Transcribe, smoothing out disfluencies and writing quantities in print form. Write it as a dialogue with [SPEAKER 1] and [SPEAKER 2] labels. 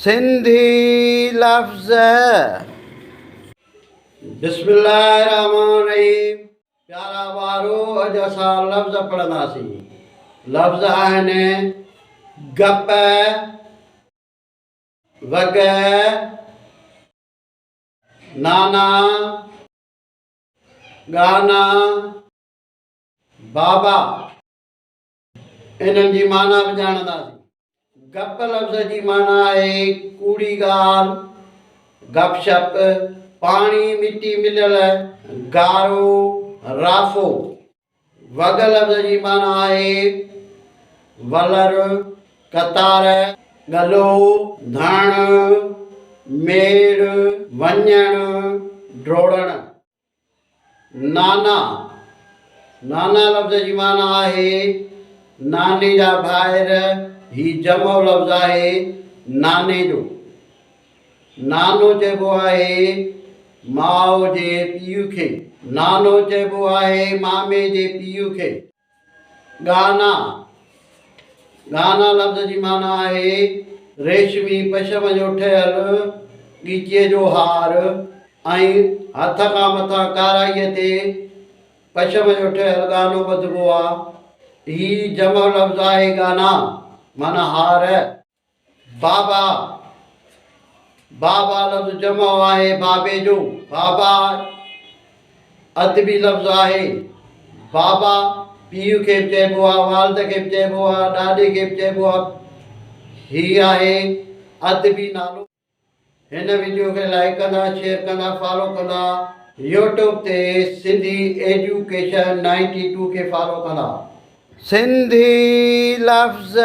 [SPEAKER 1] سنڌي لفظ बिस्मिल्लाहिर्रहमानिर्रहीम। प्यारा वारो, अॼु असां लफ़्ज़ पढ़ंदासीं। लफ़्ज़ आहिनि गप, वग, नाना, गाना, बाबा। इन्हनि जी माना बि ॼाणंदासीं। गप लफ़्ज़ जी माना आहे कूड़ी ॻाल्हि, गपशप, पाणी मिटी मिलियल, गारो, राफ़ो। वग लफ़्ज़ जी माना आहे वलर, कतार, गलो, धण, मेड़, वञण, ड्रोड़ण। नाना लफ़्ज़ जी माना आहे नाने जा ॿाहिर। ही जमो लफ़्ज़ आहे नाने जो। नानो चइबो आहे माउ जे पीउ खे। नानो चइबो आहे मामे जे पीउ खे। गाना लफ़्ज़ जी माना आहे रेशमी पशम जो ठहियल ॻीचीअ जो हार ऐं हथ खां मथां काराईअ ते पशम जो ठहियल गानो ॿधिबो आहे। ही जमो लफ़्ज़ आहे गाना माना हार। बाबा लफ़्ज़ जमो आहे बाबे जो। बाबा अदबी लफ़्ज़ आहे। बाबा पीउ खे बि चइबो आहे, वालिद खे बि चइबो आहे, ॾाॾे खे बि चइबो आहे। ही आहे अदबी नालो। हिन वीडियो खे लाइक कंदा, शेयर कंदा, फॉलो कंदा। यूट्यूब ते सिंधी एजुकेशन 92 खे फॉलो कंदा।
[SPEAKER 2] सिंधी लफ़्ज़